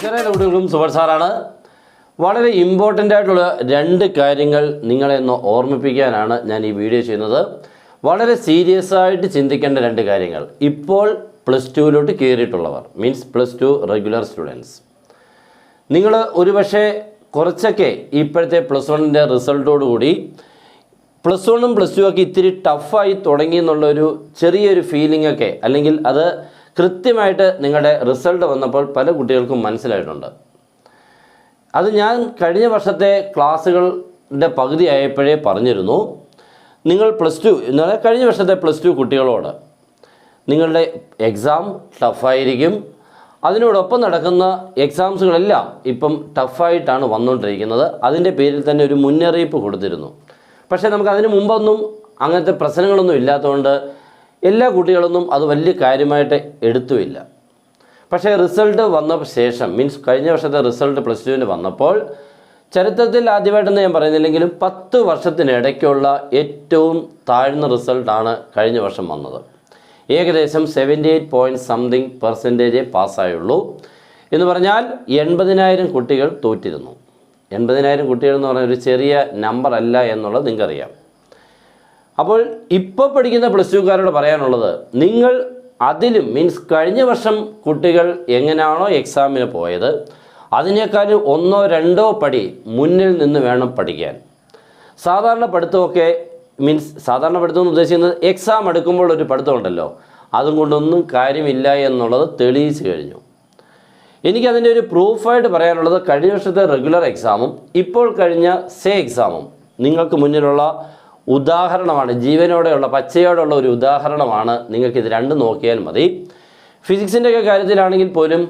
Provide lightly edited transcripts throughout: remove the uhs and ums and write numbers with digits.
ചെറിയ കുട്ടികളും സൂപ്പർ സാറാണ്. വളരെ ഇമ്പോർട്ടൻ്റ് ആയിട്ടുള്ള രണ്ട് കാര്യങ്ങൾ നിങ്ങളെ ഒന്ന് ഓർമ്മിപ്പിക്കാനാണ് ഞാൻ ഈ വീഡിയോ ചെയ്യുന്നത്. വളരെ സീരിയസ് ആയിട്ട് ചിന്തിക്കേണ്ട രണ്ട് കാര്യങ്ങൾ. ഇപ്പോൾ പ്ലസ് ടുവിലോട്ട് കയറിയിട്ടുള്ളവർ, means plus two regular students, നിങ്ങൾ ഒരുപക്ഷെ കുറച്ചൊക്കെ ഇപ്പോഴത്തെ പ്ലസ് വണ്ണിൻ്റെ റിസൾട്ടോടുകൂടി പ്ലസ് വണ്ണും പ്ലസ് ടു ഒക്കെ ഇത്തിരി ടഫായി തുടങ്ങി എന്നുള്ളൊരു ചെറിയൊരു ഫീലിംഗ് ഒക്കെ, അല്ലെങ്കിൽ അത് കൃത്യമായിട്ട് നിങ്ങളുടെ റിസൾട്ട് വന്നപ്പോൾ പല കുട്ടികൾക്കും മനസ്സിലായിട്ടുണ്ട്. അത് ഞാൻ കഴിഞ്ഞ വർഷത്തെ ക്ലാസ്സുകളുടെ പകുതി ആയപ്പോഴേ പറഞ്ഞിരുന്നു. നിങ്ങൾ പ്ലസ് ടു എന്ന് പറഞ്ഞാൽ കഴിഞ്ഞ വർഷത്തെ പ്ലസ് ടു കുട്ടികളോട് നിങ്ങളുടെ എക്സാം ടഫായിരിക്കും, അതിനോടൊപ്പം നടക്കുന്ന എക്സാംസുകളെല്ലാം ഇപ്പം ടഫായിട്ടാണ് വന്നുകൊണ്ടിരിക്കുന്നത്. അതിൻ്റെ പേരിൽ തന്നെ ഒരു മുന്നറിയിപ്പ് കൊടുത്തിരുന്നു. പക്ഷേ നമുക്ക് അതിന് മുമ്പൊന്നും അങ്ങനത്തെ പ്രശ്നങ്ങളൊന്നും ഇല്ലാത്തതുകൊണ്ട് എല്ലാ കുട്ടികളൊന്നും അത് വലിയ കാര്യമായിട്ട് എടുത്തുമില്ല. പക്ഷേ റിസൾട്ട് വന്ന ശേഷം, മീൻസ് കഴിഞ്ഞ വർഷത്തെ റിസൾട്ട് പ്ലസ് ടുവിന് വന്നപ്പോൾ ചരിത്രത്തിൽ ആദ്യമായിട്ടെന്ന് ഞാൻ പറയുന്നില്ലെങ്കിലും 10 വർഷത്തിനിടയ്ക്കുള്ള ഏറ്റവും താഴ്ന്ന റിസൾട്ടാണ് കഴിഞ്ഞ വർഷം വന്നത്. ഏകദേശം 78% പാസ്സായുള്ളൂ. എന്ന് പറഞ്ഞാൽ 80,000 കുട്ടികൾ തോറ്റിരുന്നു. 80,000 കുട്ടികൾ എന്ന് പറഞ്ഞാൽ ഒരു ചെറിയ നമ്പർ അല്ല എന്നുള്ളത് നിങ്ങൾക്കറിയാം. അപ്പോൾ ഇപ്പോൾ പഠിക്കുന്ന പ്ലസ് ടുക്കാരോട് പറയാനുള്ളത്, നിങ്ങൾ അതിലും മീൻസ് കഴിഞ്ഞ വർഷം കുട്ടികൾ എങ്ങനെയാണോ എക്സാമിന് പോയത് അതിനേക്കാളും 1-2 പടി മുന്നിൽ നിന്ന് വേണം പഠിക്കാൻ. സാധാരണ പഠിത്തമൊക്കെ മീൻസ് സാധാരണ പഠിത്തം എന്ന് ഉദ്ദേശിക്കുന്നത് എക്സാം എടുക്കുമ്പോൾ ഒരു പഠിത്തമുണ്ടല്ലോ, അതും കൊണ്ടൊന്നും കാര്യമില്ല എന്നുള്ളത് തെളിയിച്ചു കഴിഞ്ഞു. എനിക്കതിൻ്റെ ഒരു പ്രൂഫായിട്ട് പറയാനുള്ളത് കഴിഞ്ഞ വർഷത്തെ റെഗുലർ എക്സാമും ഇപ്പോൾ കഴിഞ്ഞ എക്സാമും നിങ്ങൾക്ക് മുന്നിലുള്ള ഉദാഹരണമാണ്. ജീവനോടെയുള്ള പച്ചയോടെയുള്ള ഒരു ഉദാഹരണമാണ്. നിങ്ങൾക്കിത് രണ്ടും നോക്കിയാൽ മതി. ഫിസിക്സിൻ്റെയൊക്കെ കാര്യത്തിലാണെങ്കിൽ പോലും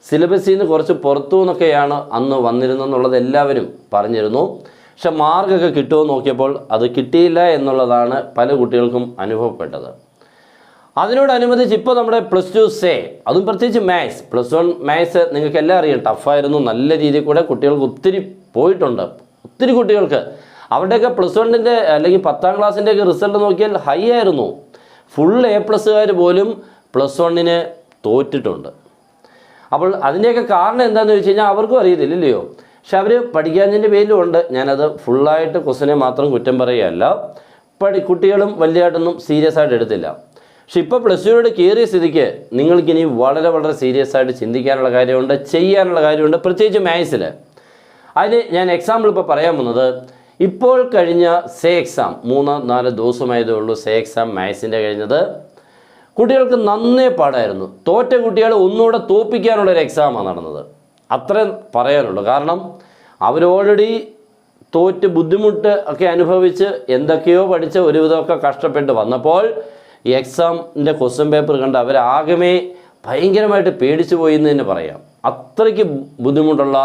സിലബസിൽ നിന്ന് കുറച്ച് പുറത്തു നിന്നൊക്കെയാണ് അന്ന് വന്നിരുന്നെന്നുള്ളത് എല്ലാവരും പറഞ്ഞിരുന്നു. പക്ഷെ മാർക്കൊക്കെ കിട്ടുമോ നോക്കിയപ്പോൾ അത് കിട്ടിയില്ല എന്നുള്ളതാണ് പല കുട്ടികൾക്കും അനുഭവപ്പെട്ടത്. അതിനോടനുബന്ധിച്ച് ഇപ്പോൾ നമ്മുടെ പ്ലസ് ടു അതും പ്രത്യേകിച്ച് മാത്സ്, പ്ലസ് 1 മാത്സ് നിങ്ങൾക്ക് എല്ലാം അറിയാം ടഫായിരുന്നു. നല്ല രീതിയിൽ കൂടെ കുട്ടികൾക്ക് ഒത്തിരി പോയിട്ടുണ്ട്. ഒത്തിരി കുട്ടികൾക്ക് അവരുടെയൊക്കെ പ്ലസ് 1ൻ്റെ അല്ലെങ്കിൽ 10ാം ക്ലാസ്സിൻ്റെയൊക്കെ റിസൾട്ട് നോക്കിയാൽ ഹൈ ആയിരുന്നു. ഫുൾ A+കാർ പോലും പ്ലസ് 1ന് തോറ്റിട്ടുണ്ട്. അപ്പോൾ അതിൻ്റെയൊക്കെ കാരണം എന്താണെന്ന് ചോദിച്ചു കഴിഞ്ഞാൽ അവർക്കും അറിയത്തില്ലല്ലോ. പക്ഷെ അവർ പഠിക്കാഞ്ഞതിൻ്റെ പേരിലുമുണ്ട്. ഞാനത് ഫുള്ളായിട്ട് ക്വസ്റ്റിനെ മാത്രം കുറ്റം പറയുകയല്ല. കുട്ടികളും വലിയതായിട്ടൊന്നും സീരിയസ് ആയിട്ട് എടുത്തില്ല. പക്ഷെ ഇപ്പോൾ പ്ലസ് ടുവിനോട് കയറിയ സ്ഥിതിക്ക് നിങ്ങൾക്കിനി വളരെ വളരെ സീരിയസ് ആയിട്ട് ചിന്തിക്കാനുള്ള കാര്യമുണ്ട്, ചെയ്യാനുള്ള കാര്യമുണ്ട്, പ്രത്യേകിച്ച് മാത്സിൽ. അതിന് ഞാൻ എക്സാമ്പിൾ ഇപ്പോൾ പറയാൻ പോകുന്നത്, ഇപ്പോൾ കഴിഞ്ഞ എക്സാം 3-4 ദിവസമായതേ ഉള്ളൂ. എക്സാം മാത്സിൻ്റെ കഴിഞ്ഞത് കുട്ടികൾക്ക് നന്നേ പാടായിരുന്നു. തോറ്റ കുട്ടികളെ ഒന്നുകൂടെ തോൽപ്പിക്കാനുള്ളൊരു എക്സാമാണ് നടന്നത്. അത്രയും പറയാനുള്ളൂ. കാരണം അവർ ഓൾറെഡി തോറ്റ് ബുദ്ധിമുട്ട് ഒക്കെ അനുഭവിച്ച് എന്തൊക്കെയോ പഠിച്ച് ഒരുവിധമൊക്കെ കഷ്ടപ്പെട്ട് വന്നപ്പോൾ ഈ എക്സാമിൻ്റെ ക്വസ്റ്റ്യൻ പേപ്പർ കണ്ട് അവരാകമേ ഭയങ്കരമായിട്ട് പേടിച്ചു പോയി എന്ന് തന്നെ പറയാം. അത്രയ്ക്ക് ബുദ്ധിമുട്ടുള്ള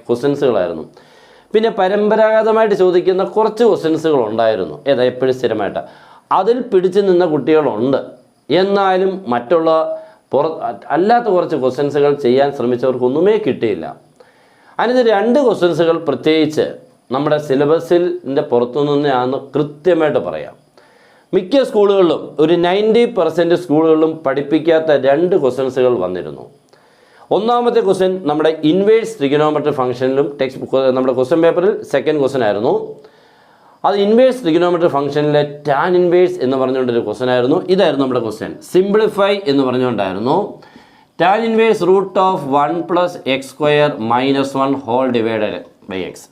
ക്വസ്റ്റ്യൻസുകളായിരുന്നു. പിന്നെ പരമ്പരാഗതമായിട്ട് ചോദിക്കുന്ന കുറച്ച് ക്വസ്റ്റ്യൻസുകൾ ഉണ്ടായിരുന്നു. എപ്പോഴും സ്ഥിരമായിട്ട് അതിൽ പിടിച്ചു നിന്ന കുട്ടികളുണ്ട്. എന്നാലും മറ്റുള്ള അല്ലാത്ത കുറച്ച് ക്വസ്റ്റ്യൻസുകൾ ചെയ്യാൻ ശ്രമിച്ചവർക്കൊന്നുമേ കിട്ടിയില്ല. അതിന് 2 ക്വസ്റ്റ്യൻസുകൾ പ്രത്യേകിച്ച് നമ്മുടെ സിലബസിൻ്റെ പുറത്തുനിന്നാണ് കൃത്യമായിട്ട് പറയാം. മിക്ക സ്കൂളുകളിലും ഒരു 90% സ്കൂളുകളിലും പഠിപ്പിക്കാത്ത 2 ക്വസ്റ്റ്യൻസുകൾ വന്നിരുന്നു. ഒന്നാമത്തെ ക്വസ്റ്റ്യൻ നമ്മുടെ ഇൻവേഴ്സ് ട്രിഗണോമെട്രി ഫംഗ്ഷനിലും നമ്മുടെ ക്വസ്റ്റ്യൻ പേപ്പറിൽ സെക്കൻഡ് ക്വസ്റ്റ്യൻ ആയിരുന്നു. അത് ഇൻവേഴ്സ് ട്രിഗണോമെട്രി ഫംഗ്ഷനിലെ ടാൻ ഇൻവേഴ്സ് എന്ന് പറഞ്ഞുകൊണ്ടൊരു ക്വസ്റ്റ്യൻ ആയിരുന്നു. ഇതായിരുന്നു നമ്മുടെ ക്വസ്റ്റ്യൻ. സിംപ്ലിഫൈ എന്ന് പറഞ്ഞുകൊണ്ടായിരുന്നു. Tan inverse √1 + x² - 1 whole divided by X.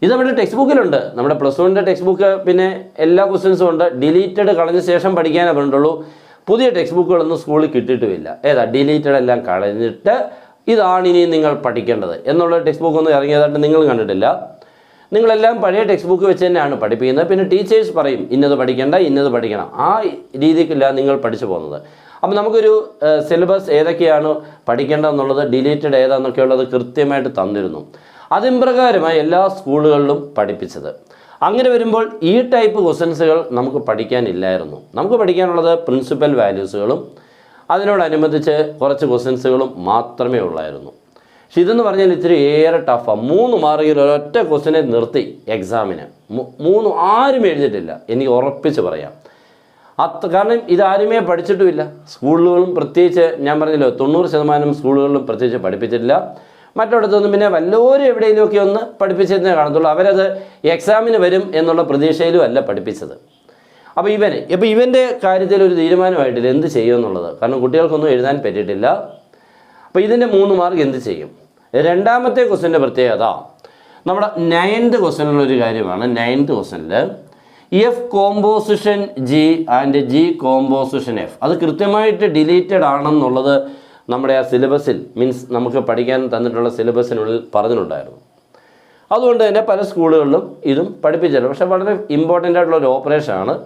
ഇത് നമ്മുടെ ടെക്സ്റ്റ് ബുക്കിലുണ്ട്. നമ്മുടെ പ്ലസ് 1ൻ്റെ ടെക്സ്റ്റ് ബുക്ക് പിന്നെ എല്ലാ ക്വസ്റ്റ്യൻസും ഉണ്ട്. ഡിലീറ്റഡ് കളഞ്ഞ ശേഷം പഠിക്കാനേ പറഞ്ഞിട്ടുള്ളൂ. പുതിയ ടെക്സ്റ്റ് ബുക്കുകളൊന്നും സ്കൂളിൽ കിട്ടിയിട്ടുമില്ല. ഡിലീറ്റഡ് എല്ലാം കളഞ്ഞിട്ട് ഇതാണ് ഇനി നിങ്ങൾ പഠിക്കേണ്ടത് എന്നുള്ള ടെക്സ്റ്റ് ബുക്കൊന്നും ഇറങ്ങിയതായിട്ട് നിങ്ങൾ കണ്ടിട്ടില്ല. നിങ്ങളെല്ലാം പഴയ ടെക്സ്റ്റ് ബുക്ക് വെച്ച് തന്നെയാണ് പഠിപ്പിക്കുന്നത്. പിന്നെ ടീച്ചേഴ്സ് പറയും ഇന്നത് പഠിക്കേണ്ട, ഇന്നത് പഠിക്കണം. ആ രീതിക്കില്ല നിങ്ങൾ പഠിച്ചു പോകുന്നത്. അപ്പോൾ നമുക്കൊരു സിലബസ് ഏതൊക്കെയാണ് പഠിക്കേണ്ടതെന്നുള്ളത്, ഡിലീറ്റഡ് ഏതാണെന്നൊക്കെയുള്ളത് കൃത്യമായിട്ട് തന്നിരുന്നു. അതിൻപ്രകാരമായി എല്ലാ സ്കൂളുകളിലും പഠിപ്പിച്ചത്. അങ്ങനെ വരുമ്പോൾ ഈ ടൈപ്പ് ക്വസ്റ്റ്യൻസുകൾ നമുക്ക് പഠിക്കാനില്ലായിരുന്നു. നമുക്ക് പഠിക്കാനുള്ളത് പ്രിൻസിപ്പൽ വാല്യൂസുകളും അതിനോടനുബന്ധിച്ച് കുറച്ച് ക്വസ്റ്റ്യൻസുകളും മാത്രമേ ഉള്ളായിരുന്നു. പക്ഷെ ഇതെന്ന് പറഞ്ഞാൽ ഇത്തിരി ഏറെ ടഫാണ്. 3 മാർക്കിൽ ഒരൊറ്റ ക്വസ്റ്റ്യനെ നിർത്തി എക്സാമിന് 3 ആരും എഴുതിയിട്ടില്ല, എനിക്ക് ഉറപ്പിച്ച് പറയാം. കാരണം ഇതാരുമേ പഠിച്ചിട്ടുമില്ല. സ്കൂളുകളും പ്രത്യേകിച്ച് ഞാൻ പറഞ്ഞല്ലോ 90% സ്കൂളുകളിലും പ്രത്യേകിച്ച് പഠിപ്പിച്ചിട്ടില്ല. മറ്റിടത്തൊന്നും പിന്നെ വല്ലവരും എവിടെയെങ്കിലുമൊക്കെ ഒന്ന് പഠിപ്പിച്ചെന്നേ കാണത്തുള്ളൂ. അവരത് എക്സാമിന് വരും എന്നുള്ള പ്രതീക്ഷയിലും അല്ല പഠിപ്പിച്ചത്. അപ്പോൾ ഇവൻ്റെ കാര്യത്തിൽ ഒരു തീരുമാനമായിട്ടില്ല എന്ത് ചെയ്യുമെന്നുള്ളത്. കാരണം കുട്ടികൾക്കൊന്നും എഴുതാൻ പറ്റിയിട്ടില്ല. അപ്പോൾ ഇതിൻ്റെ 3 മാർക്ക് എന്ത് ചെയ്യും? രണ്ടാമത്തെ ക്വസ്റ്റ്യൻ്റെ പ്രത്യേകത നമ്മുടെ 9th ക്വസ്റ്റ്യനിലൊരു കാര്യമാണ്. 9th ക്വസ്റ്റ്യനിൽ F composition G and G composition F അത് കൃത്യമായിട്ട് ഡിലീറ്റഡ് ആണെന്നുള്ളത് നമ്മുടെ ആ സിലബസിൽ മീൻസ് നമുക്ക് പഠിക്കാൻ തന്നിട്ടുള്ള സിലബസിനുള്ളിൽ പറഞ്ഞിട്ടുണ്ടായിരുന്നു. അതുകൊണ്ട് തന്നെ പല സ്കൂളുകളിലും ഇതും പഠിപ്പിച്ചിട്ടുണ്ട്. പക്ഷേ വളരെ ഇമ്പോർട്ടൻ്റ് ആയിട്ടുള്ള ഒരു ഓപ്പറേഷനാണ്.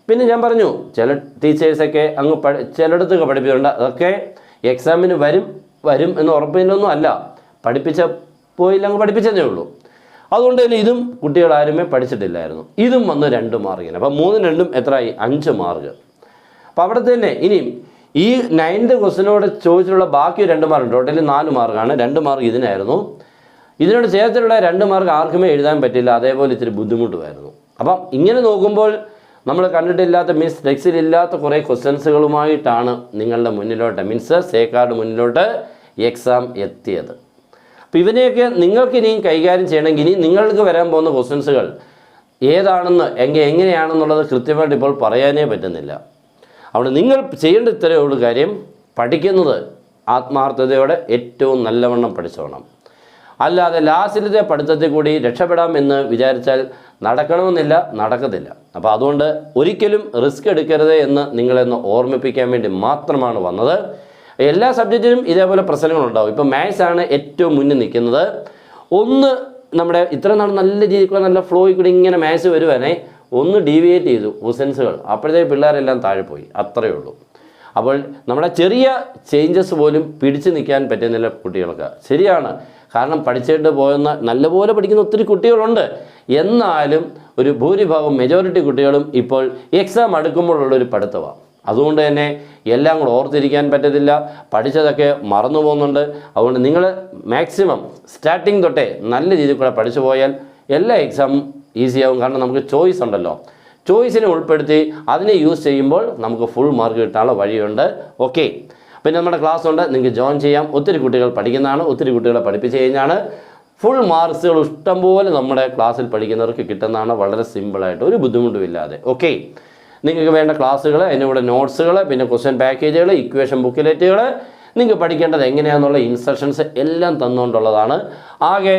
പിന്നെ ഞാൻ പറഞ്ഞു ചില ടീച്ചേഴ്സൊക്കെ അങ്ങ് ചിലയിടത്തൊക്കെ പഠിപ്പിച്ചിട്ടുണ്ട്. അതൊക്കെ എക്സാമിന് വരും എന്ന് ഉറപ്പില്ലൊന്നും അല്ല, പോയില്ല അങ്ങ് പഠിപ്പിച്ചതേ ഉള്ളൂ. അതുകൊണ്ട് തന്നെ ഇതും കുട്ടികളാരുമേ പഠിച്ചിട്ടില്ലായിരുന്നു. ഇതും വന്ന് 2 മാർക്കിന്. അപ്പോൾ 3 2 എത്രയായി? 5 മാർക്ക്. അപ്പോൾ അവിടെ തന്നെ ഇനിയും ഈ 9th ക്വസ്റ്റിനോട് ചോദിച്ചിട്ടുള്ള ബാക്കി 2 മാർക്ക് ടോട്ടലി 4 മാർക്കാണ്. 2 മാർക്ക് ഇതിനായിരുന്നു. ഇതിനോട് ചേർത്തിട്ടുള്ള 2 മാർക്ക് ആർക്കുമേ എഴുതാൻ പറ്റില്ല. അതേപോലെ ഇത്തിരി ബുദ്ധിമുട്ടുമായിരുന്നു. അപ്പം ഇങ്ങനെ നോക്കുമ്പോൾ നമ്മൾ കണ്ടിട്ടില്ലാത്ത മീൻസ് ടെക്സ്റ്റിലില്ലാത്ത കുറേ ക്വസ്റ്റ്യൻസുകളുമായിട്ടാണ് നിങ്ങളുടെ മുന്നിലോട്ട് മീൻസ് സേക്കാർഡ് മുന്നിലോട്ട് എക്സാം എത്തിയത്. അപ്പോൾ ഇവനെയൊക്കെ നിങ്ങൾക്ക് ഇനിയും കൈകാര്യം ചെയ്യണമെങ്കിൽ ഇനി നിങ്ങൾക്ക് വരാൻ പോകുന്ന ക്വസ്റ്റ്യൻസുകൾ ഏതാണെന്ന് എങ്ങനെയാണെന്നുള്ളത് കൃത്യമായിട്ട് ഇപ്പോൾ പറയാനേ പറ്റുന്നില്ല. അവിടെ നിങ്ങൾ ചെയ്യേണ്ട ഇത്രയേ ഉള്ളൂ കാര്യം, പഠിക്കുന്നത് ആത്മാർത്ഥതയോടെ ഏറ്റവും നല്ലവണ്ണം പഠിച്ചോണം. അല്ലാതെ ലാസ്റ്റിലത്തെ പഠിത്തത്തിൽ കൂടി രക്ഷപ്പെടാമെന്ന് വിചാരിച്ചാൽ നടക്കണമെന്നില്ല, നടക്കത്തില്ല. അപ്പോൾ അതുകൊണ്ട് ഒരിക്കലും റിസ്ക് എടുക്കരുത് എന്ന് നിങ്ങളെന്ന് ഓർമ്മിപ്പിക്കാൻ വേണ്ടി മാത്രമാണ് വന്നത്. എല്ലാ സബ്ജക്റ്റിനും ഇതേപോലെ പ്രശ്നങ്ങളുണ്ടാവും. ഇപ്പോൾ മാത്സ് ആണ് ഏറ്റവും മുന്നിൽ നിൽക്കുന്നത്. ഒന്ന് നമ്മുടെ ഇത്ര നാൾ നല്ല രീതിയിൽ നല്ല ഫ്ലോയിൽ കൂടി ഇങ്ങനെ മാത്സ് വരുവാനേ ഒന്ന് ഡീവിയേറ്റ് ചെയ്തു ക്വസ്റ്റൻസുകൾ, അപ്പോഴത്തേക്ക് പിള്ളേരെല്ലാം താഴെ പോയി. അത്രയേ ഉള്ളൂ. അപ്പോൾ നമ്മുടെ ചെറിയ ചേഞ്ചസ് പോലും പിടിച്ചു നിൽക്കാൻ പറ്റുന്നില്ല കുട്ടികൾക്ക്. ശരിയാണ്, കാരണം പഠിച്ചിട്ട് പോയെന്ന നല്ലപോലെ പഠിക്കുന്ന ഒത്തിരി കുട്ടികളുണ്ട്. എന്നാലും ഒരു ഭൂരിഭാഗം മെജോറിറ്റി കുട്ടികളും ഇപ്പോൾ എക്സാം അടുക്കുമ്പോഴുള്ളൊരു പഠിത്തമാണ്. അതുകൊണ്ട് തന്നെ എല്ലാം കൂടെ ഓർത്തിരിക്കാൻ പറ്റത്തില്ല, പഠിച്ചതൊക്കെ മറന്നു പോകുന്നുണ്ട്. അതുകൊണ്ട് നിങ്ങൾ മാക്സിമം സ്റ്റാർട്ടിങ് തൊട്ടേ നല്ല രീതിയിൽ കൂടെ പഠിച്ചു പോയാൽ എല്ലാ എക്സാമും ഈസിയാവും. കാരണം നമുക്ക് ചോയ്സ് ഉണ്ടല്ലോ, ചോയ്സിനെ ഉൾപ്പെടുത്തി അതിനെ യൂസ് ചെയ്യുമ്പോൾ നമുക്ക് ഫുൾ മാർക്ക് കിട്ടാനുള്ള വഴിയുണ്ട്. ഓക്കെ, പിന്നെ നമ്മുടെ ക്ലാസ് ഉണ്ട്, നിങ്ങൾക്ക് ജോയിൻ ചെയ്യാം. ഒത്തിരി കുട്ടികൾ പഠിക്കുന്നതാണ്, ഒത്തിരി കുട്ടികളെ പഠിപ്പിച്ച് കഴിഞ്ഞാണ് ഫുൾ മാർക്സുകൾ ഇഷ്ടംപോലെ നമ്മുടെ ക്ലാസ്സിൽ പഠിക്കുന്നവർക്ക് കിട്ടുന്നതാണ്. വളരെ സിമ്പിളായിട്ട് ഒരു ബുദ്ധിമുട്ടുമില്ലാതെ. ഓക്കെ, നിങ്ങൾക്ക് വേണ്ട ക്ലാസ്സുകൾ, അതിൻ്റെ കൂടെ നോട്ട്സുകൾ, പിന്നെ ക്വസ്റ്റ്യൻ പാക്കേജുകൾ, ഇക്വേഷൻ ബുക്കിലെറ്റുകൾ, നിങ്ങൾക്ക് പഠിക്കേണ്ടത് എങ്ങനെയാണെന്നുള്ള ഇൻസ്ട്രക്ഷൻസ് എല്ലാം തന്നുകൊണ്ടുള്ളതാണ്. ആകെ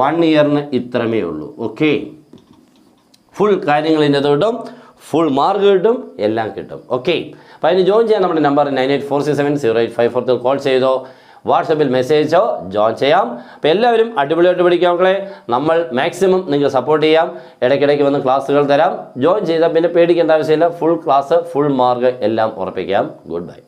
1 ഇയറിന് ഇത്രമേ ഉള്ളൂ. ഓക്കെ, ഫുൾ കാര്യങ്ങൾ ഇതിനകത്ത് കിട്ടും, ഫുൾ മാർക്ക് കിട്ടും, എല്ലാം കിട്ടും. ഓക്കെ, അപ്പോൾ അതിന് ജോയിൻ ചെയ്യാൻ നമ്മുടെ നമ്പർ 9846708543 കോൾ ചെയ്തോ, വാട്സപ്പിൽ മെസ്സേജോ ജോയിൻ ചെയ്യാം. അപ്പോൾ എല്ലാവരും അടിപൊളിയായിട്ട് പഠിക്കാം മക്കളെ. നമ്മൾ മാക്സിമം നിങ്ങൾക്ക് സപ്പോർട്ട് ചെയ്യാം, ഇടയ്ക്കിടയ്ക്ക് വന്ന് ക്ലാസ്സുകൾ തരാം. ജോയിൻ ചെയ്താൽ പിന്നെ പേടിക്കേണ്ട ആവശ്യമില്ല. ഫുൾ ക്ലാസ്, ഫുൾ മാർക്ക് എല്ലാം ഉറപ്പിക്കാം. Good bye.